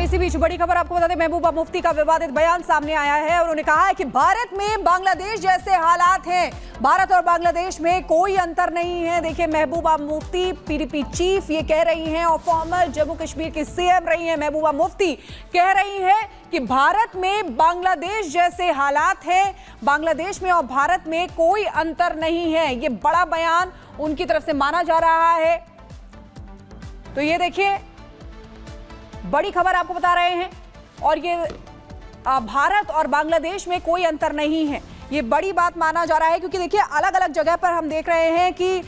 इसी बीच बड़ी खबर आपको बता दें, महबूबा मुफ्ती का विवादित बयान सामने आया है और उन्होंने कहा है कि भारत में बांग्लादेश जैसे हालात हैं। भारत और बांग्लादेश में कोई अंतर नहीं है। देखिए, महबूबा मुफ्ती पीडीपी चीफ ये कह रही हैं और फॉर्मर जम्मू कश्मीर की सीएम रही हैं महबूबा मुफ्ती कह रही हैं कि भारत में बांग्लादेश जैसे हालात हैं। बांग्लादेश में और भारत में कोई अंतर नहीं है। ये बड़ा बयान उनकी तरफ से माना जा रहा है। तो ये देखिए, बड़ी खबर आपको बता रहे हैं और ये भारत और बांग्लादेश में कोई अंतर नहीं है, ये बड़ी बात माना जा रहा है। क्योंकि देखिए, अलग अलग जगह पर हम देख रहे हैं कि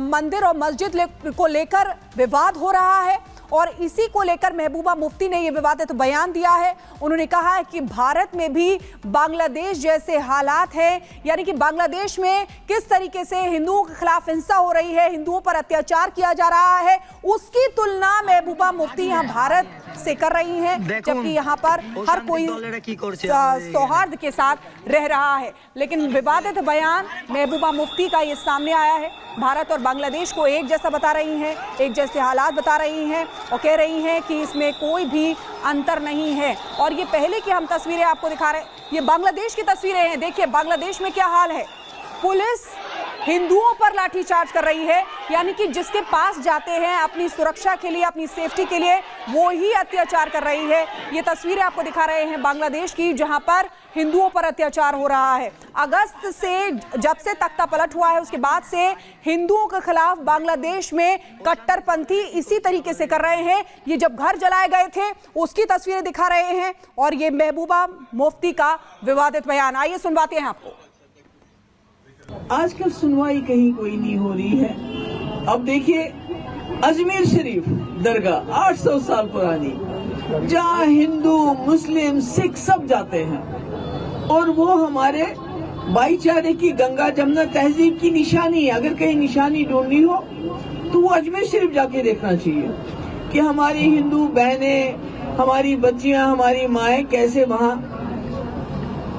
मंदिर और मस्जिद को लेकर विवाद हो रहा है और इसी को लेकर महबूबा मुफ्ती ने यह विवादित बयान दिया है। उन्होंने कहा है कि भारत में भी बांग्लादेश जैसे हालात हैं, यानी कि बांग्लादेश में किस तरीके से हिंदुओं के खिलाफ हिंसा हो रही है, हिंदुओं पर अत्याचार किया जा रहा है, उसकी तुलना महबूबा मुफ्ती यहाँ भारत से कर रही हैं, जबकि यहाँ पर हर कोई सौहार्द के साथ रह रहा है। लेकिन विवादित बयान महबूबा मुफ्ती का ये सामने आया है। भारत और बांग्लादेश को एक जैसा बता रही हैं, एक जैसे हालात बता रही हैं और कह रही हैं कि इसमें कोई भी अंतर नहीं है। और ये पहले की हम तस्वीरें आपको दिखा रहे हैं, ये बांग्लादेश की तस्वीरें हैं। देखिए बांग्लादेश में क्या हाल है, पुलिस हिंदुओं पर लाठीचार्ज कर रही है, यानी कि जिसके पास जाते हैं अपनी सुरक्षा के लिए, अपनी सेफ्टी के लिए, वो ही अत्याचार कर रही है। ये तस्वीरें आपको दिखा रहे हैं बांग्लादेश की, जहां पर हिंदुओं पर अत्याचार हो रहा है। अगस्त से जब से तख्ता पलट हुआ है, उसके बाद से हिंदुओं के खिलाफ बांग्लादेश में कट्टरपंथी इसी तरीके से कर रहे हैं। ये जब घर जलाए गए थे उसकी तस्वीरें दिखा रहे हैं और ये महबूबा मुफ्ती का विवादित बयान। आइए सुनवाते हैं आपको। आजकल सुनवाई कहीं कोई नहीं हो रही है। अब देखिए, अजमेर शरीफ दरगाह 800 साल पुरानी, जहाँ हिंदू मुस्लिम सिख सब जाते हैं और वो हमारे भाईचारे की, गंगा जमुना तहजीब की निशानी है। अगर कहीं निशानी ढूंढनी हो तो वो अजमेर शरीफ जाके देखना चाहिए कि हमारी हिंदू बहनें, हमारी बच्चियां, हमारी माएँ कैसे वहाँ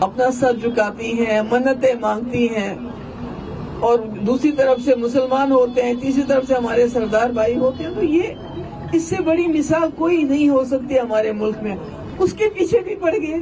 अपना सर झुकाती हैं, मन्नतें मांगती हैं। और दूसरी तरफ से मुसलमान होते हैं, तीसरी तरफ से हमारे सरदार भाई होते हैं। तो ये इससे बड़ी मिसाल कोई नहीं हो सकती हमारे मुल्क में। उसके पीछे भी पड़ गए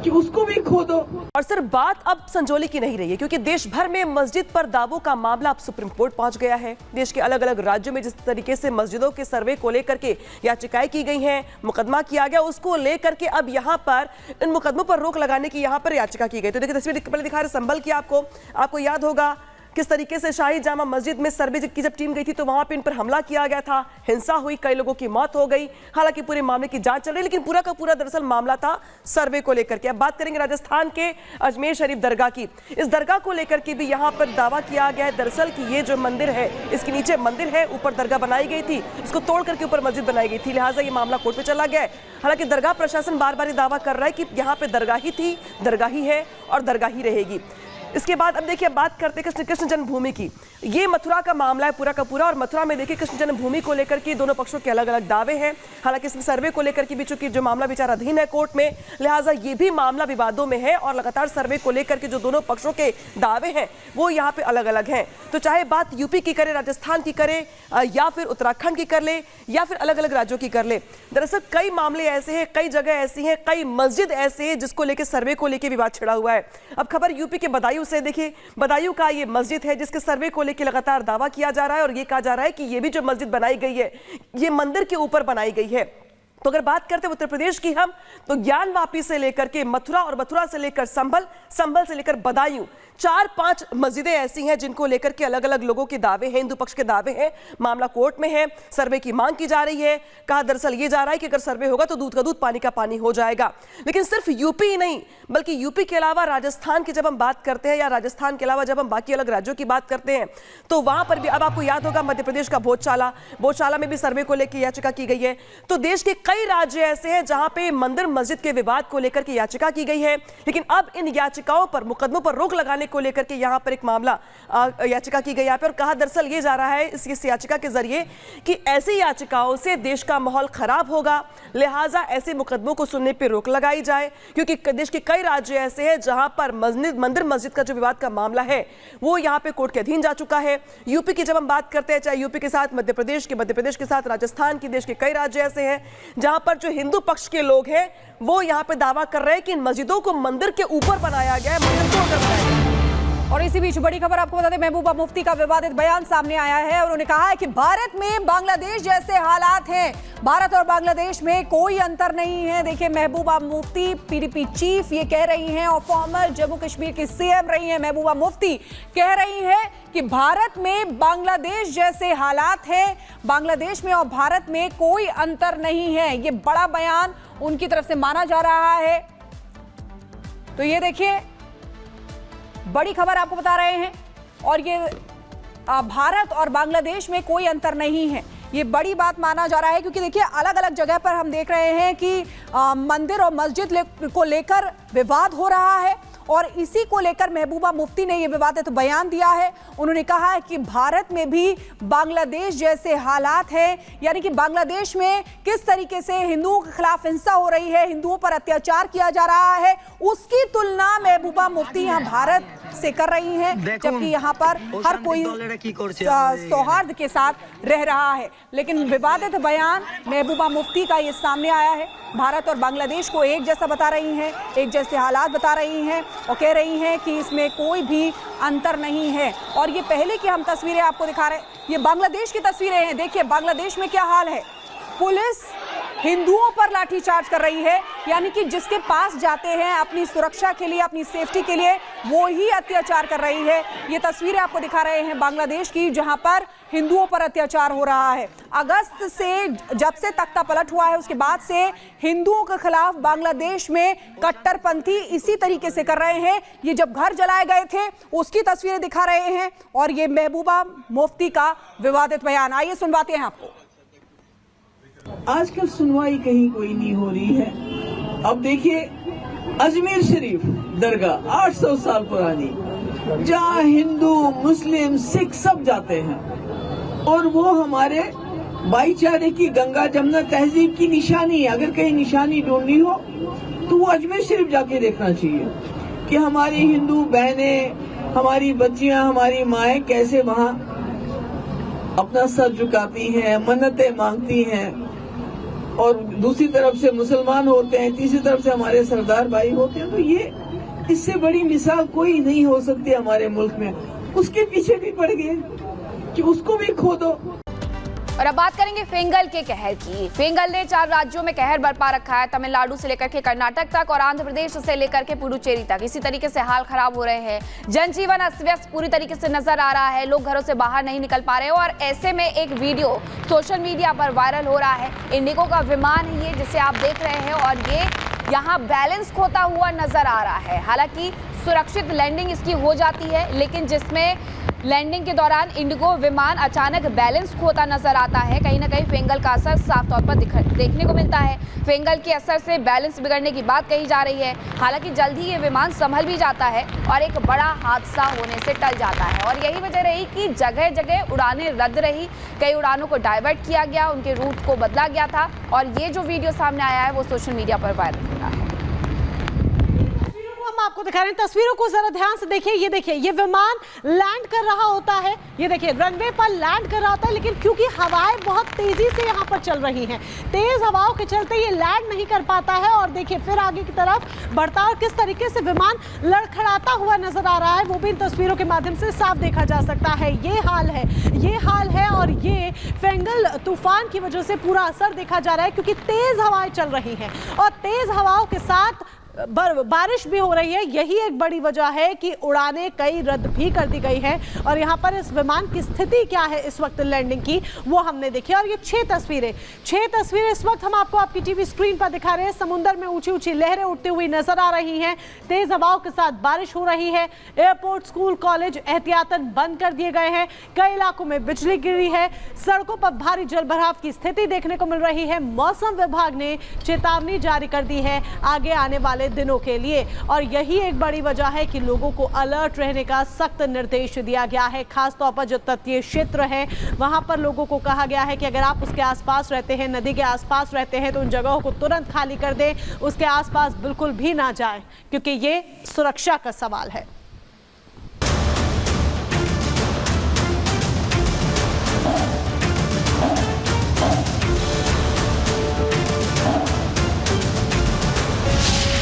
कि उसको भी खो दो। और सर, बात अब संजौली की नहीं रही है, क्योंकि देश भर में मस्जिद पर दावों का मामला अब सुप्रीम कोर्ट पहुंच गया है। देश के अलग अलग राज्यों में जिस तरीके से मस्जिदों के सर्वे को लेकर के याचिकाएं की गई हैं, मुकदमा किया गया, उसको लेकर के अब यहाँ पर इन मुकदमों पर रोक लगाने की यहाँ पर याचिका की गई। तो देखिए, तस्वीर पहले दिखा रहे संभल की, आपको याद होगा किस तरीके से शाही जामा मस्जिद में सर्वे की जब टीम गई थी तो वहां पे इन पर हमला किया गया था, हिंसा हुई, कई लोगों की मौत हो गई। हालांकि पूरे मामले की जांच चल रही है, लेकिन पूरा का पूरा दरअसल मामला था सर्वे को लेकर के। अब बात करेंगे राजस्थान के अजमेर शरीफ दरगाह की। इस दरगाह को लेकर के भी यहाँ पर दावा किया गया है दरअसल कि ये जो मंदिर है, इसके नीचे मंदिर है, ऊपर दरगाह बनाई गई थी, इसको तोड़ करके ऊपर मस्जिद बनाई गई थी, लिहाजा ये मामला कोर्ट में चला गया है। हालांकि दरगाह प्रशासन बार बार दावा कर रहा है कि यहाँ पे दरगाह ही थी, दरगाह ही है और दरगाह ही रहेगी। इसके बाद अब देखिए, बात करते हैं कृष्ण जन्मभूमि की। ये मथुरा का मामला है पूरा का पूरा, और मथुरा में देखिए कृष्ण जन्मभूमि को लेकर के दोनों पक्षों के अलग अलग दावे हैं। हालांकि इसमें सर्वे को लेकर के भी चूंकि जो मामला विचाराधीन है कोर्ट में, लिहाजा ये भी मामला विवादों में है और लगातार सर्वे को लेकर के जो दोनों पक्षों के दावे हैं वो यहाँ पे अलग अलग हैं। तो चाहे बात यूपी की करे, राजस्थान की करे, या फिर उत्तराखंड की कर ले, या फिर अलग अलग राज्यों की कर ले, दरअसल कई मामले ऐसे हैं, कई जगह ऐसी हैं, कई मस्जिद ऐसे हैं जिसको लेकर सर्वे को लेकर विवाद छिड़ा हुआ है। अब खबर यूपी के बदायूं से। देखिए, बदायूं का ये मस्जिद है जिसके सर्वे को लेकर लगातार दावा किया जा रहा है और ये कहा जा रहा है कि ये भी जो मस्जिद बनाई गई है ये मंदिर के ऊपर बनाई गई है। तो अगर बात करते हैं उत्तर प्रदेश की हम, तो ज्ञानवापी से लेकर के मथुरा और मथुरा से लेकर संभल, संभल से लेकर बदायूं, 4-5 मस्जिदें ऐसी हैं जिनको लेकर के अलग अलग लोगों के दावे हैं, हिंदू पक्ष के दावे हैं। मामला कोर्ट में है, सर्वे की मांग की जा रही है। कहा दरअसल ये जा रहा है कि अगर सर्वे होगा तो दूध का दूध, पानी का पानी हो जाएगा। लेकिन सिर्फ यूपी ही नहीं, बल्कि यूपी के अलावा राजस्थान की जब हम बात करते हैं, या राजस्थान के अलावा जब हम बाकी अलग राज्यों की बात करते हैं, तो वहां पर भी, अब आपको याद होगा मध्य प्रदेश का भोजशाला में भी सर्वे को लेकर याचिका की गई है। तो देश के कई राज्य ऐसे हैं जहां पे मंदिर मस्जिद के विवाद को लेकर के याचिका की गई है। लेकिन अब इन याचिकाओं पर, मुकदमों पर रोक लगाने को लेकर के यहाँ पर एक मामला याचिका की गई यहाँ पे, और कहा दरअसल ये जा रहा है इस याचिका के जरिए कि ऐसी याचिकाओं से देश का माहौल खराब होगा, लिहाजा ऐसे मुकदमों को सुनने पर रोक लगाई जाए, क्योंकि देश के कई राज्य ऐसे हैं जहां पर मंदिर मस्जिद का जो विवाद का मामला है वो यहां पे कोर्ट के अधीन जा चुका है। यूपी की जब हम बात करते हैं, चाहे यूपी के साथ मध्य प्रदेश के साथ राजस्थान की, देश के कई राज्य ऐसे हैं जहां पर जो हिंदू पक्ष के लोग हैं वो यहां पे दावा कर रहे हैं कि इन मस्जिदों को मंदिर के ऊपर बनाया गया है, मंदिर तोड़कर बनाया गया है। और इसी बीच बड़ी खबर आपको बता दें, महबूबा मुफ्ती का विवादित बयान सामने आया है। उन्होंने कहा है कि भारत में बांग्लादेश जैसे हालात हैं, भारत और बांग्लादेश में कोई अंतर नहीं है। देखिए, महबूबा मुफ्ती पीडीपी चीफ ये कह रही हैं और फॉर्मर जम्मू कश्मीर की सीएम रही हैं महबूबा मुफ्ती कह रही हैं कि भारत में बांग्लादेश जैसे हालात हैं, बांग्लादेश में और भारत में कोई अंतर नहीं है। ये बड़ा बयान उनकी तरफ से माना जा रहा है। तो ये देखिए, बड़ी खबर आपको बता रहे हैं और ये भारत और बांग्लादेश में कोई अंतर नहीं है, ये बड़ी बात माना जा रहा है। क्योंकि देखिए, अलग अलग जगह पर हम देख रहे हैं कि मंदिर और मस्जिद को लेकर विवाद हो रहा है और इसी को लेकर महबूबा मुफ्ती ने ये विवादित बयान दिया है। उन्होंने कहा है कि भारत में भी बांग्लादेश जैसे हालात हैं, यानी कि बांग्लादेश में किस तरीके से हिंदुओं के खिलाफ हिंसा हो रही है, हिंदुओं पर अत्याचार किया जा रहा है, उसकी तुलना महबूबा मुफ्ती यहाँ भारत से कर रही हैं, जबकि यहाँ पर हर कोई सौहार्द के साथ रह रहा है। लेकिन विवादित बयान महबूबा मुफ्ती का ये सामने आया है। भारत और बांग्लादेश को एक जैसा बता रही हैं, एक जैसे हालात बता रही हैं और कह रही हैं कि इसमें कोई भी अंतर नहीं है। और ये पहले की हम तस्वीरें आपको दिखा रहे हैं, ये बांग्लादेश की तस्वीरें हैं। देखिए बांग्लादेश में क्या हाल है, पुलिस हिंदुओं पर लाठीचार्ज कर रही है, यानी कि जिसके पास जाते हैं अपनी सुरक्षा के लिए, अपनी सेफ्टी के लिए, वो ही अत्याचार कर रही है। ये तस्वीरें आपको दिखा रहे हैं बांग्लादेश की, जहां पर हिंदुओं पर अत्याचार हो रहा है। अगस्त से जब से तख्ता पलट हुआ है उसके बाद से हिंदुओं के खिलाफ बांग्लादेश में कट्टरपंथी इसी तरीके से कर रहे हैं। ये जब घर जलाए गए थे उसकी तस्वीरें दिखा रहे हैं और ये महबूबा मुफ्ती का विवादित बयान। आइए सुनवाते हैं आपको। आजकल सुनवाई कहीं कोई नहीं हो रही है। अब देखिए, अजमेर शरीफ दरगाह 800 साल पुरानी, जहाँ हिंदू मुस्लिम सिख सब जाते हैं और वो हमारे भाईचारे की, गंगा जमुना तहजीब की निशानी है। अगर कहीं निशानी ढूंढनी हो तो वो अजमेर शरीफ जाके देखना चाहिए कि हमारी हिंदू बहनें, हमारी बच्चियां, हमारी माएँ कैसे वहाँ अपना सर झुकाती हैं, मन्नतें मांगती हैं। और दूसरी तरफ से मुसलमान होते हैं, तीसरी तरफ से हमारे सरदार भाई होते हैं। तो ये इससे बड़ी मिसाल कोई नहीं हो सकती हमारे मुल्क में। उसके पीछे भी पड़ गए कि उसको भी खो दो। और अब बात करेंगे फेंगल के कहर की। फेंगल ने 4 राज्यों में कहर बरपा रखा है, तमिलनाडु से लेकर के कर्नाटक तक और आंध्र प्रदेश से लेकर के पुडुचेरी तक। इसी तरीके से हाल खराब हो रहे हैं, जनजीवन अस्त व्यस्त पूरी तरीके से नजर आ रहा है, लोग घरों से बाहर नहीं निकल पा रहे और ऐसे में एक वीडियो सोशल मीडिया पर वायरल हो रहा है। इंडिगो का विमान है ये जिसे आप देख रहे हैं और ये यहाँ बैलेंस खोता हुआ नजर आ रहा है। हालांकि सुरक्षित लैंडिंग इसकी हो जाती है, लेकिन जिसमें लैंडिंग के दौरान इंडिगो विमान अचानक बैलेंस खोता नजर आता है। कहीं ना कहीं फेंगल का असर साफ तौर पर देखने को मिलता है। फेंगल के असर से बैलेंस बिगड़ने की बात कही जा रही है। हालांकि जल्द ही ये विमान संभल भी जाता है और एक बड़ा हादसा होने से टल जाता है। और यही वजह रही कि जगह जगह उड़ानें रद्द रही, कई उड़ानों को डाइवर्ट किया गया, उनके रूट को बदला गया था। और ये जो वीडियो सामने आया है वो सोशल मीडिया पर वायरल हो रहा है। आपको दिखा रहे हैं, तस्वीरों को जरा ध्यान से देखिए। ये देखिए, ये विमान लैंड कर रहा होता है, ये देखिए रनवे पर लैंड कर रहा होता है, लेकिन क्योंकि हवाएं बहुत तेजी से यहाँ पर चल रही हैं, तेज हवाओं के चलते ये लैंड नहीं कर पाता है। और देखिए फिर आगे की तरफ बढ़ता और किस तरीके से विमान लड़खड़ाता हुआ नजर आ रहा है, वो भी इन तस्वीरों के माध्यम से साफ देखा जा सकता है। ये हाल है और ये फेंगल तूफान की वजह से पूरा असर देखा जा रहा है, क्योंकि तेज हवाएं चल रही हैं और तेज हवाओं के साथ बारिश भी हो रही है। यही एक बड़ी वजह है कि उड़ानें कई रद्द भी कर दी गई हैं। और यहाँ पर इस विमान की स्थिति क्या है इस वक्त लैंडिंग की, वो हमने देखी। और ये 6 तस्वीरें इस वक्त हम आपको आपकी टीवी स्क्रीन पर दिखा रहे हैं। समुद्र में ऊंची ऊंची लहरें उठती हुई नजर आ रही हैं, तेज हवाओं के साथ बारिश हो रही है। एयरपोर्ट, स्कूल, कॉलेज एहतियातन बंद कर दिए गए हैं। कई इलाकों में बिजली गिरी है। सड़कों पर भारी जलभराव की स्थिति देखने को मिल रही है। मौसम विभाग ने चेतावनी जारी कर दी है, आगे आने वाले वाले दिनों के लिए। और यही एक बड़ी वजह है कि लोगों को अलर्ट रहने का सख्त निर्देश दिया गया है। खासतौर पर जो तटीय क्षेत्र है वहां पर लोगों को कहा गया है कि अगर आप उसके आसपास रहते हैं, नदी के आसपास रहते हैं, तो उन जगहों को तुरंत खाली कर दें, उसके आसपास बिल्कुल भी ना जाएं, क्योंकि ये सुरक्षा का सवाल है।